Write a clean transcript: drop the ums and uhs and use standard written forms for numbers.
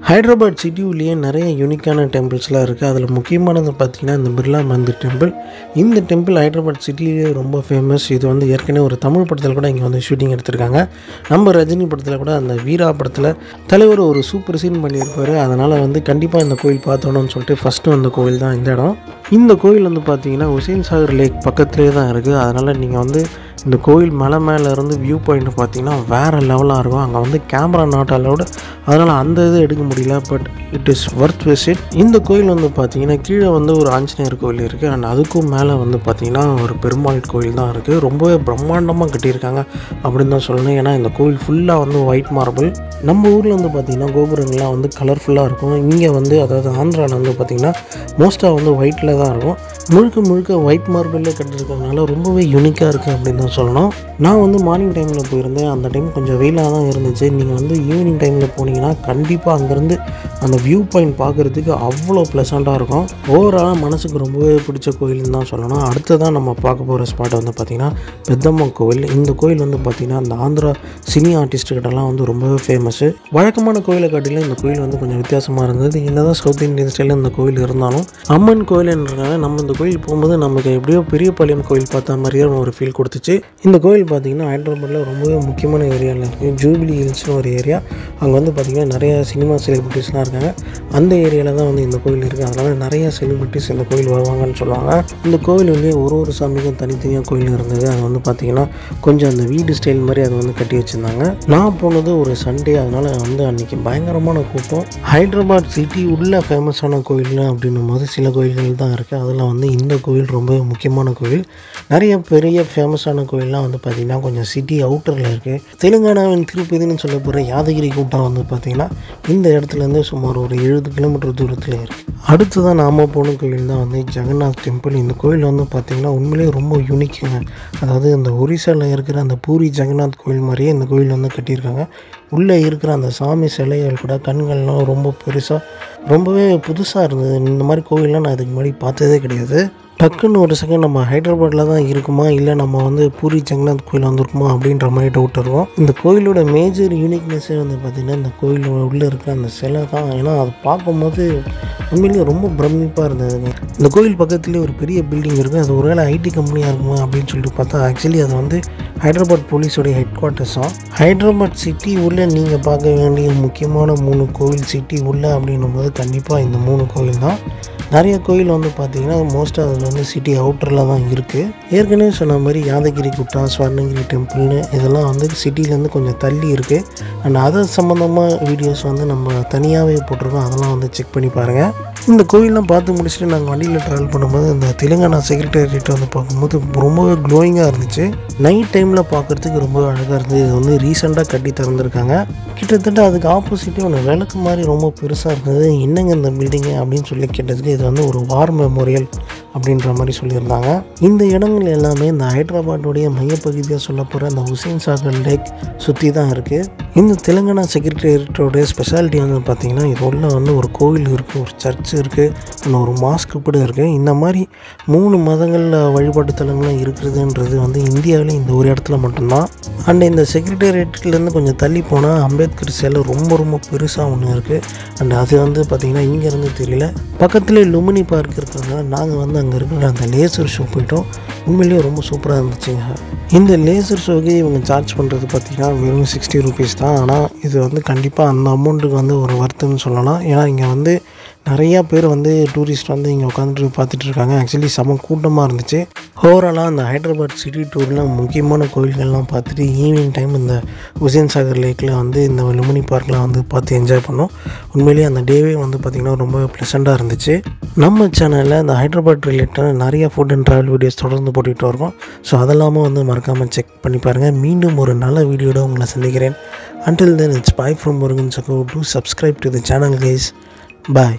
ஹைதராபாத் சிட்டியிலேயே நிறைய யூனிக்கான டெம்பிள்ஸ்லாம் இருக்குது. அதில் முக்கியமானது பார்த்திங்கன்னா இந்த பிர்லா மந்திர் டெம்பிள். இந்த டெம்பிள் ஹைதராபாத் சிட்டியிலே ரொம்ப ஃபேமஸ். இது வந்து ஏற்கனவே ஒரு தமிழ் படத்தில் கூட இங்கே வந்து ஷூட்டிங் எடுத்திருக்காங்க. நம்ம ரஜினி படத்தில் கூட அந்த வீரா படத்தில் தலைவர் ஒரு சூப்பர் சீன் பண்ணியிருப்பார். அதனால் வந்து கண்டிப்பாக இந்த கோயில் பார்த்தோன்னு சொல்லிட்டு ஃபஸ்ட்டு வந்த கோயில் தான் இந்த இடம். இந்த கோயில் வந்து பார்த்திங்கன்னா ஹுசேன் சாகர் லேக் பக்கத்துலேயே தான் இருக்குது. அதனால் நீங்கள் வந்து இந்த கோயில் மலை மேலே இருந்து வியூ பாயிண்ட் பார்த்திங்கன்னா வேறு லெவலாக இருக்கும். அங்கே வந்து கேமரா நாட் அலவுட், அதனால் அந்த இது எடுக்க முடியல. But it is worth visit. இந்த கோயில் வந்து பார்த்திங்கன்னா கீழே வந்து ஒரு ஆஞ்சநேயர் கோயில் இருக்குது. அண்ட் அதுக்கும் மேலே வந்து பார்த்திங்கன்னா ஒரு பெருமாள் கோயில் தான் இருக்குது. ரொம்பவே பிரம்மாண்டமாக கட்டியிருக்காங்க அப்படின்னு தான் சொல்லணும். ஏன்னா இந்த கோயில் ஃபுல்லாக வந்து ஒயிட் மார்பிள். நம்ம ஊரில் வந்து பார்த்திங்கன்னா கோபுரங்கள்லாம் வந்து கலர்ஃபுல்லாக இருக்கும். இங்கே வந்து அதாவது ஆந்திராவில் வந்து பார்த்திங்கன்னா மோஸ்ட்டாக வந்து ஒயிட்டில் தான் இருக்கும். முழுக்க ஒயிட் மார்பிளில் கட்டியிருக்கிறதுனால ரொம்பவே யூனிக்காக இருக்குது அப்படின்னு தான் சொல்லணும். நான் வந்து மார்னிங் டைமில் போயிருந்தேன். அந்த டைம் கொஞ்சம் வெயிலாக தான் இருந்துச்சு. நீங்கள் வந்து ஈவினிங் டைமில் போனீங்கன்னா கண்டிப்பாக அங்கேருந்து அந்த வியூ பாயிண்ட் பார்க்குறதுக்கு அவ்வளோ ப்ளசண்ட்டாக இருக்கும். ஓவராலாக மனசுக்கு ரொம்பவே பிடிச்ச கோயில்னு தான் சொல்லணும். அடுத்ததான் நம்ம பார்க்க போகிற ஸ்பாட் வந்து பார்த்திங்கன்னா பெத்தம்மா கோவில். இந்த கோயில் வந்து பார்த்திங்கன்னா அந்த ஆந்திரா சினி ஆர்டிஸ்ட்டுக்கிட்டலாம் வந்து ரொம்பவே ஃபேமஸ்ஸு. வழக்கமான கோயிலை காட்டிலும் இந்த கோயில் வந்து கொஞ்சம் வித்தியாசமாக இருந்தது. என்னதான் சவுத் இந்தியன் ஸ்டைலில் இந்த கோயில் இருந்தாலும் அம்மன் கோயில்ன்றனால நம்ம இந்த கோயில் போகும்போது நமக்கு எப்படியோ பெரியபாளையம் கோயில் பார்த்த மாதிரியே ஒரு ஃபீல் கொடுத்துச்சு. இந்த கோயில் பார்த்திங்கன்னா ஹைதராபாத்தில் ரொம்பவே முக்கியமான ஏரியாவில் இருக்குது. ஜூபிலி ஹில்ஸ்னு ஒரு ஏரியா. அங்கே வந்து பார்த்திங்கன்னா நிறைய சினிமா செலிபிரிட்டிஸ்லாம் இருக்காங்க. அந்த ஏரியாவில் தான் வந்து இந்த கோயில் இருக்குது. அதனால் நிறைய செலிபிரிட்டிஸ் இந்த கோயில் வருவாங்கன்னு சொல்லுவாங்க. இந்த கோயில் வந்து ஒரு சாமிக்கும் தனித்தனியாக கோயில் இருந்தது. அது வந்து பார்த்திங்கன்னா கொஞ்சம் அந்த வீடு ஸ்டைல் மாதிரி அதை வந்து கட்டி வச்சுருந்தாங்க. நான் போனது ஒரு சண்டே, அதனால் வந்து அன்றைக்கி பயங்கரமான கூட்டம். ஹைதராபாத் சிட்டி உள்ள ஃபேமஸான கோயில் அப்படின்னும் போது சில கோயில்கள் தான் இருக்குது. அதில் வந்து இந்த கோயில் ரொம்ப முக்கியமான கோயில். நிறைய பெரிய ஃபேமஸான கோயிலெலாம் வந்து பார்த்திங்கன்னா கொஞ்சம் சிட்டி அவுட்டரில் இருக்குது. தெலுங்கானாவின் திருப்பதினு சொல்ல போகிற யாதகிரி கூட்டம் வந்து பார்த்திங்கன்னா இந்த இடத்துலேருந்து சுமார் ஒரு 70 கிலோமீட்டர் தூரத்தில் இருக்குது. அடுத்ததான் நாம் போன கோயில் தான் வந்து ஜெகநாத் டெம்பிள். இந்த கோயில் வந்து பார்த்திங்கன்னா உண்மையிலேயே ரொம்ப யூனிக்குங்க. அதாவது இந்த ஒரிசாவில் இருக்கிற அந்த பூரி ஜெகநாத் கோயில் மாதிரியே இந்த கோயில் வந்து கட்டியிருக்காங்க. உள்ளே இருக்கிற அந்த சாமி சிலைகள் கூட கண்கள்லாம் ரொம்ப பெருசாக ரொம்பவே புதுசாக இருந்தது. இந்த மாதிரி கோயிலெலாம் நான் இதுக்கு முன்னாடி பார்த்ததே கிடையாது. டக்குன்னு ஒரு செகண்ட் நம்ம ஹைதராபாத்தில் தான் இருக்குமா இல்லை நம்ம வந்து பூரி ஜெகநாத் கோயில் வந்திருக்குமா அப்படின்ற மாதிரி டவுட் இருக்கும். இந்த கோயிலோட மேஜர் யூனிக்னஸே வந்து பார்த்திங்கன்னா இந்த கோயிலோட உள்ளே இருக்கிற அந்த சிலை தான். ஏன்னா அதை பார்க்கும்போது உண்மையிலேயே ரொம்ப பிரமிப்பாக இருந்ததுங்க. இந்த கோயில் பக்கத்துலேயே ஒரு பெரிய பில்டிங் இருக்குது. அது ஒருவேளை ஐடி கம்பெனியாக இருக்குமா அப்படின்னு சொல்லிட்டு பார்த்தா ஆக்சுவலி அது வந்து ஹைதராபாத் போலீஸோடைய ஹெட் குவார்ட்டர்ஸாக. ஹைதராபாத் சிட்டி உள்ளே நீங்கள் பார்க்க வேண்டிய முக்கியமான 3 கோவில் சிட்டி உள்ளே அப்படின்னும் போது கண்டிப்பாக இந்த 3 கோயில் தான். நிறைய கோயில் வந்து பார்த்திங்கன்னா மோஸ்ட்டாக அதில் வந்து சிட்டி அவுட்டரில் தான் இருக்குது. ஏற்கனவே சொன்ன மாதிரி யாதகிரி குட்டா, ஸ்வர்ணகிரி டெம்பிள்னு இதெல்லாம் வந்து சிட்டிலேருந்து கொஞ்சம் தள்ளி இருக்குது. அண்ட் அது சம்மந்தமாக வீடியோஸ் வந்து நம்ம தனியாகவே போட்டிருக்கோம். அதெல்லாம் வந்து செக் பண்ணி பாருங்கள். இந்த கோயிலெலாம் பார்த்து முடிச்சுட்டு நாங்கள் வண்டியில் ட்ராவல் பண்ணும்போது இந்த தெலுங்கானா செக்ரட்டேரியேட் வந்து பார்க்கும்போது ரொம்பவே க்ளோயிங்காக இருந்துச்சு. நைட் டைமில் பார்க்குறதுக்கு ரொம்பவே அழகாக இருந்தது. இது வந்து ரீசெண்டாக கட்டி திறந்துருக்காங்க. கிட்டத்தட்ட அதுக்கு ஆப்போசிட்டே ஒன்று விளக்கு மாதிரி ரொம்ப பெருசாக இருந்தது. என்னங்க இந்த பில்டிங்கு அப்படின்னு சொல்லி கேட்டதுக்கு இது வந்து ஒரு வார் மெமோரியல் அப்படின்ற மாதிரி சொல்லியிருந்தாங்க. இந்த இடங்கள் எல்லாமே இந்த ஹைதராபாத்துடைய மையப்பகுதியாக சொல்ல போகிற அந்த ஹுசேன் சாகர் லேக் சுற்றி தான் இருக்குது. இந்த தெலுங்கானா செக்ரட்டேரியேட்டோடைய ஸ்பெஷாலிட்டி வந்து பார்த்திங்கன்னா இது உள்ள வந்து ஒரு கோவில் இருக்குது, ஒரு சர்ச் இருக்குது, இன்னும் ஒரு மாஸ்க்கு கூட இருக்குது. இந்த மாதிரி 3 மதங்களில் வழிபாட்டு தலங்கள்லாம் இருக்கிறதுன்றது வந்து இந்தியாவில் இந்த ஒரு இடத்துல மட்டும்தான். அண்ட் இந்த செக்ரட்டேரியேட்லேருந்து கொஞ்சம் தள்ளி போனால் அம்பேத்கர் சிலை ரொம்ப பெருசாக ஒன்று இருக்குது. அண்ட் அது வந்து பார்த்திங்கன்னா இங்கேருந்து தெரியல. பக்கத்துலேயே லுமினி பார்க் இருக்கிறதுனால நாங்கள் வந்து அங்கே இருக்கிற அந்த லேசர் ஷோ போயிட்டோம். உண்மையிலேயே ரொம்ப சூப்பராக இருந்துச்சுங்க. இந்த லேசர் ஷோக்கு இவங்க சார்ஜ் பண்ணுறது பார்த்திங்கன்னா வெறும் 60 ரூபீஸ் தான். ஆனால் இது வந்து கண்டிப்பாக அந்த அமௌண்ட்டுக்கு வந்து ஒரு வர்த்துன்னு சொல்லலாம். ஏன்னா இங்கே வந்து நிறையா பேர் வந்து டூரிஸ்ட் வந்து இங்கே உட்காந்துட்டு பார்த்துட்டு இருக்காங்க. ஆக்சுவலி செம கூட்டமாக இருந்துச்சு. ஓவராலாக அந்த ஹைதராபாத் சிட்டி டூரில் முக்கியமான கோயில்கள்லாம் பார்த்துட்டு ஈவினிங் டைம் இந்த ஹுசேன் சாகர் லேக்கில் வந்து இந்த லுமினி பார்க்கில் வந்து பார்த்து என்ஜாய் பண்ணோம். உண்மையிலேயே அந்த டேவே வந்து பார்த்திங்கன்னா ரொம்ப ப்ளசண்ட்டாக இருந்துச்சு. நம்ம சேனலில் இந்த ஹைதராபாத் ரிலேட்டடாக நிறைய ஃபுட் அண்ட் ட்ராவல் வீடியோஸ் தொடர்ந்து போட்டுகிட்டு இருக்கோம். ஸோ அதெல்லாமே வந்து மறக்காமல் செக் பண்ணி பாருங்கள். மீண்டும் ஒரு நல்ல வீடியோட உங்களை சந்திக்கிறேன். Until then, it's bye from Murugan Sakko. Do subscribe to the channel, guys. Bye.